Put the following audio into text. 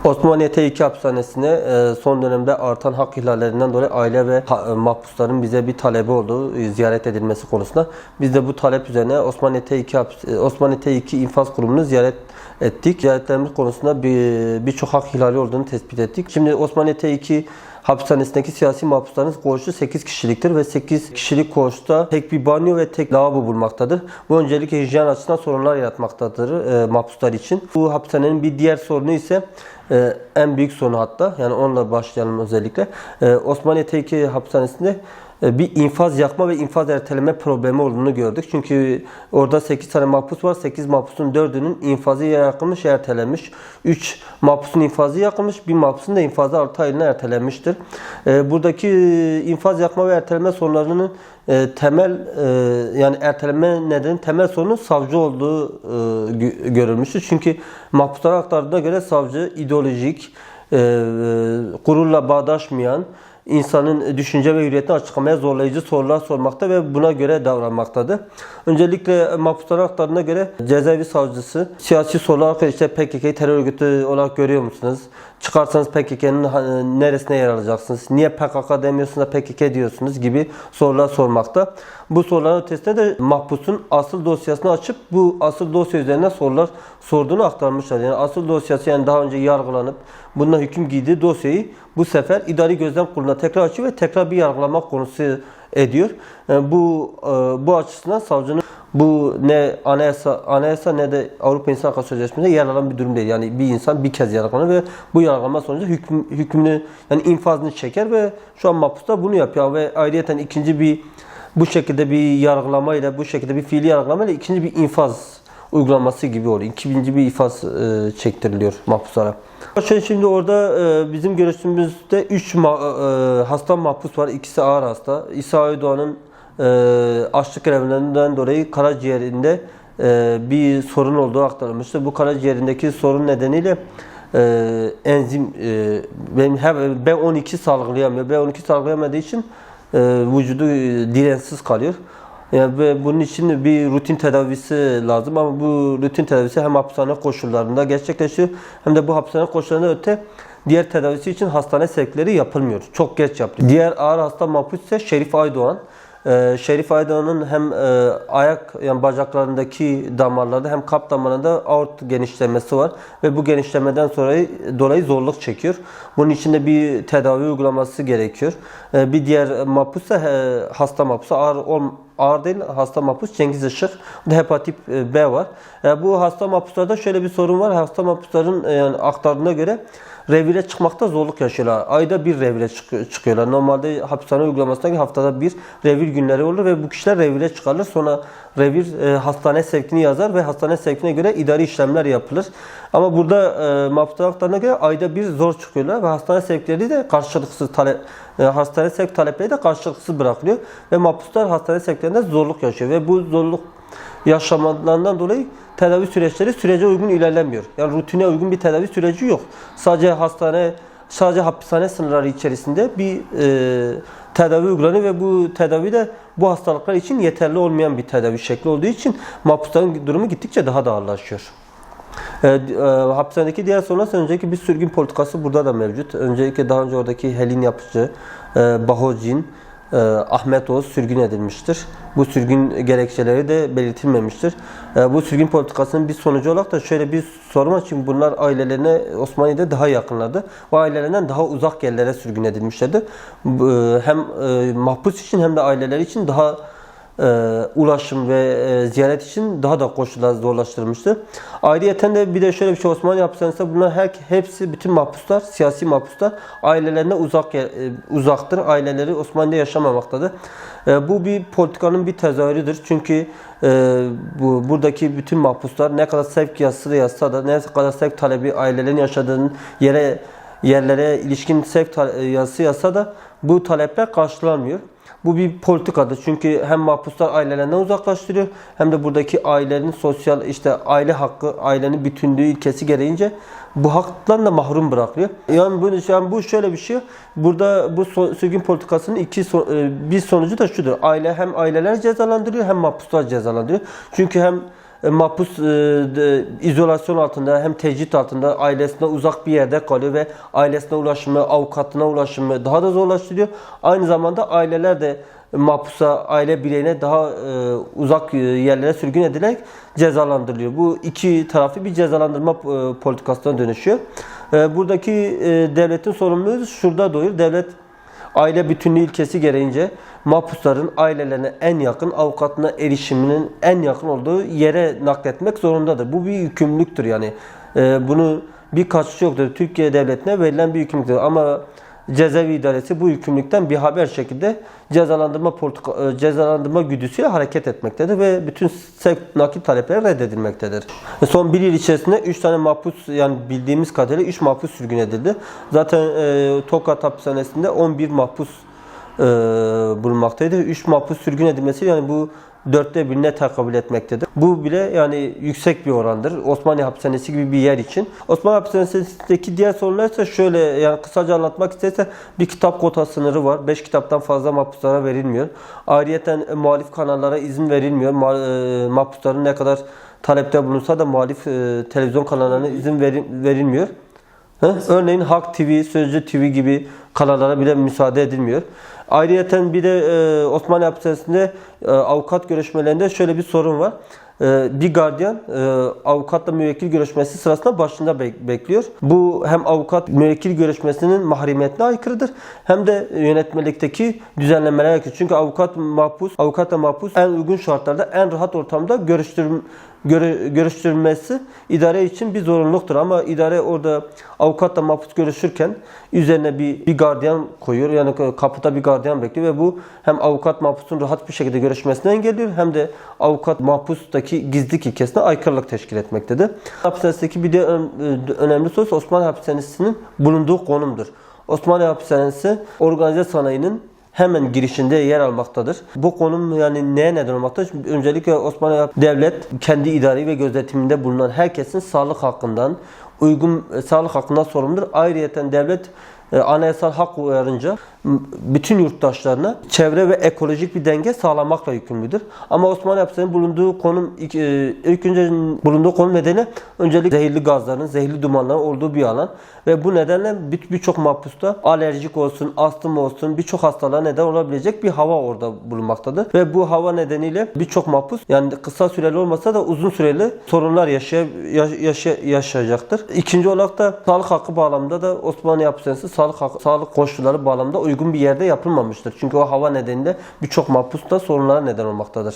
Osmaniye T2 hapishanesine son dönemde artan hak ihlallerinden dolayı aile ve mahpusların bize bir talebi oldu ziyaret edilmesi konusunda. Biz de bu talep üzerine Osmaniye T2 infaz kurumunu ziyaret ettik. Ziyaretlerimiz konusunda birçok hak ihlali olduğunu tespit ettik. Şimdi Osmaniye T2 hapishanesindeki siyasi mahpusların koğuşu 8 kişiliktir ve 8 kişilik koğuşta tek bir banyo ve tek lavabo bulunmaktadır. Bu öncelikle hijyen açısından sorunlar yaratmaktadır mahpuslar için. Bu hapishanenin bir diğer sorunu ise en büyük sorunu hatta, yani onunla başlayalım özellikle. Osmaniye T2 hapishanesinde bir infaz yakma ve infaz erteleme problemi olduğunu gördük. Çünkü orada 8 tane mahpus var. 8 mahpusun 4'ünün infazı yakılmış, ertelenmiş. 3 mahpusun infazı yakılmış, 1 mahpusun da infazı 6 aylığına ertelenmiştir. Buradaki infaz yakma ve erteleme sorunlarının temel yani erteleme nedeni temel sorunun savcı olduğu görülmüştür. Çünkü mahpuslara aktardığına göre savcı ideolojik, gururla bağdaşmayan, insanın düşünce ve hürriyetini açıklamaya zorlayıcı sorular sormakta ve buna göre davranmaktadır. Öncelikle mahpuslara aktardığına göre cezaevi savcısı siyasi sorular, işte PKK'yı terör örgütü olarak görüyor musunuz? Çıkarsanız PKK'nın neresine yer alacaksınız? Niye PKK demiyorsunuz da PKK diyorsunuz gibi sorular sormakta. Bu soruların ötesinde de mahpusun asıl dosyasını açıp bu asıl dosya üzerine sorular sorduğunu aktarmışlar. Yani asıl dosyası, yani daha önce yargılanıp bununla hüküm giydiği dosyayı bu sefer idari gözlem kuruluna tekrar açıyor ve tekrar bir yargılama konusu ediyor. Yani bu açısından savcının bu ne anayasa ne de Avrupa İnsan Hakları Sözleşmesi'nde yer alan bir durum değil. Yani bir insan bir kez yargılanır ve bu yargılama sonucu hükmünü, yani infazını çeker ve şu an mahpuslar bunu yapıyor ve ayrıyeten ikinci bir bu şekilde bir yargılamayla, bu şekilde bir fiili yargılamayla ikinci bir infaz uygulaması gibi oluyor. İkinci bir infaz çektiriliyor mahpuslara. Şimdi orada bizim görüşümüzde 3 hasta mahpus var. İkisi ağır hasta. İsa Aydoğan'ın açlık grevinden dolayı karaciğerinde bir sorun olduğu aktarılmıştı. Bu karaciğerindeki sorun nedeniyle enzim B12 salgılayamıyor. B12 salgılayamadığı için vücudu dirensiz kalıyor. Yani ve bunun için bir rutin tedavisi lazım ama bu rutin tedavisi hem hapishane koşullarında gerçekleşiyor hem de bu hapishane koşullarında öte diğer tedavisi için hastane sevkleri yapılmıyor. Çok geç yapılıyor. Diğer ağır hasta mahpus ise Şerif Aydoğan. Şerif Aydoğan'ın hem yani bacaklarındaki damarlarda hem kalp damarında aort genişlemesi var ve bu genişlemeden dolayı zorluk çekiyor. Bunun için de bir tedavi uygulaması gerekiyor. Bir diğer mahpus ise hasta mahpus, ağır değil, hasta mahpus Cengiz Işık. Bu da hepatit B var. Bu hasta mahpuslarda şöyle bir sorun var. Hasta mahpusların yani aktardığına göre revire çıkmakta zorluk yaşıyorlar. Ayda bir revire çıkıyorlar. Normalde hapishane uygulamasında haftada bir revir günleri olur ve bu kişiler revire çıkarlar. Sonra revir hastane sevkini yazar ve hastane sevkine göre idari işlemler yapılır. Ama burada mahpuslar aktardığına göre ayda bir zor çıkıyorlar ve hastane sevkleri de karşılıksız hastane sevk talepleri de karşılıksız bırakılıyor ve mahpuslar hastane sevklerinde zorluk yaşıyor ve bu zorluk yaşamalarından dolayı tedavi süreçleri sürece uygun ilerlemiyor. Yani rutine uygun bir tedavi süreci yok. Sadece hapishane sınırları içerisinde bir tedavi uygulanıyor ve bu tedavi de bu hastalıklar için yeterli olmayan bir tedavi şekli olduğu için mahpusların durumu gittikçe daha da ağırlaşıyor. Hapishanedeki diğer sorunlar, önceki bir sürgün politikası burada da mevcut. Öncelikle daha önce oradaki Helin Yapıcı, Bahocin, Ahmet Oğuz sürgün edilmiştir. Bu sürgün gerekçeleri de belirtilmemiştir. Bu sürgün politikasının bir sonucu olarak da şöyle bir sorun var. Çünkü bunlar ailelerine Osmaniye'de daha yakınlardı. O ailelerinden daha uzak yerlere sürgün edilmişlerdi. Hem mahpus için hem de aileleri için daha ulaşım ve ziyaret için daha da koşullar zorlaştırılmıştı. Ayrıyeten de bir de şöyle bir şey, Osmaniye hapishanesinde bunlar hepsi bütün mahpuslar, siyasi mahpuslar ailelerine uzaktır. Aileleri Osmaniye'de yaşamamaktadır. Bu bir politikanın bir tezahürüdür. Çünkü buradaki bütün mahpuslar ne kadar sevk yazısı yazsa da, ne kadar sevk talebi ailelerin yaşadığının yerlere ilişkin sevk yazısı yazsa da bu talepler karşılanmıyor. Bu bir politikadır. Çünkü hem mahpuslar ailelerinden uzaklaştırıyor hem de buradaki ailenin sosyal aile hakkı, ailenin bütünlüğü ilkesi gereğince bu haktan da mahrum bırakıyor. Yani bu şöyle bir şey. Burada bu sürgün politikasının bir sonucu da şudur. Hem aileler cezalandırıyor hem mahpuslar cezalandırıyor. Çünkü hem mahpus izolasyon altında hem tecrit altında ailesine uzak bir yerde kalıyor ve ailesine ulaşımı, avukatına ulaşımı daha da zorlaştırıyor. Aynı zamanda aileler de mahpusa, aile bireyine daha uzak yerlere sürgün edilerek cezalandırılıyor. Bu iki taraflı bir cezalandırma politikasına dönüşüyor. Buradaki devletin sorumluluğu şurada doğuyor. Devlet aile bütünlüğü ilkesi gereğince mahpusların ailelerine en yakın, avukatına erişiminin en yakın olduğu yere nakletmek zorundadır. Bu bir yükümlülüktür yani. Bunu bir kaçışı yoktur. Türkiye devletine verilen bir yükümlülüktür. Ama cezaevi idaresi bu yükümlülükten bir haber şekilde cezalandırma güdüsüyle hareket etmektedir ve bütün sevk nakit talepleri reddedilmektedir. Son bir yıl içerisinde 3 tane mahpus, yani bildiğimiz kadarıyla 3 mahpus sürgün edildi. Zaten Tokat hapishanesinde 11 mahpus bulunmaktaydı. 3 mahpus sürgün edilmesi yani bu 1/4'e tekabül etmektedir. Bu bile yani yüksek bir orandır. Osmaniye Hapishanesi gibi bir yer için. Osmaniye Hapishanesi'ndeki diğer sorunlar ise şöyle, yani kısaca anlatmak isterse bir kitap kota sınırı var. 5 kitaptan fazla mahpuslara verilmiyor. Ayrıyeten muhalif kanallara izin verilmiyor. Mahpusların ne kadar talepte bulunsa da muhalif televizyon kanallarına izin verilmiyor. Örneğin Halk TV, Sözcü TV gibi kanallara bile müsaade edilmiyor. Ayrıyeten bir de Osmaniye Hapishanesi'nde avukat görüşmelerinde şöyle bir sorun var. Bir gardiyan avukatla müvekkil görüşmesi sırasında başında bekliyor. Bu hem avukat müvekkil görüşmesinin mahremiyetine aykırıdır hem de yönetmelikteki düzenlemelere aykırı. Çünkü avukatla mahpus en uygun şartlarda, en rahat ortamda görüştürülmesi idare için bir zorunluluktur. Ama idare orada avukatla mahpus görüşürken üzerine bir gardiyan koyuyor. Yani kapıda bir gardiyan bekliyor ve bu hem avukat mahpusun rahat bir şekilde görüşmesini engelliyor hem de avukat mahpustaki gizlilik ilkesine aykırılık teşkil etmektedir. Hapishanesindeki bir de önemli soru Osmaniye Hapishanesi'nin bulunduğu konumdur. Osmaniye Hapishanesi organize sanayinin hemen girişinde yer almaktadır. Bu konum yani neye neden olmaktadır? Öncelikle Osmanlı devlet kendi idari ve gözetiminde bulunan herkesin sağlık hakkından sorumludur. Ayrıyeten devlet anayasal hak uyarınca bütün yurttaşlarına çevre ve ekolojik bir denge sağlamakla yükümlüdür. Ama Osmaniye Hapishanesi'nin bulunduğu konum nedeni öncelikle zehirli gazların, zehirli dumanların olduğu bir alan ve bu nedenle birçok mahpusta alerjik olsun, astım olsun, birçok hastalığa neden olabilecek bir hava orada bulunmaktadır. Ve bu hava nedeniyle birçok mahpus yani kısa süreli olmasa da uzun süreli sorunlar yaşayacaktır. İkinci olarak da sağlık hakkı bağlamında da Osmaniye Hapishanesi sağlık koşulları bağlamında uygun bir yerde yapılmamıştır. Çünkü o hava nedeniyle birçok mahpus da sorunlara neden olmaktadır.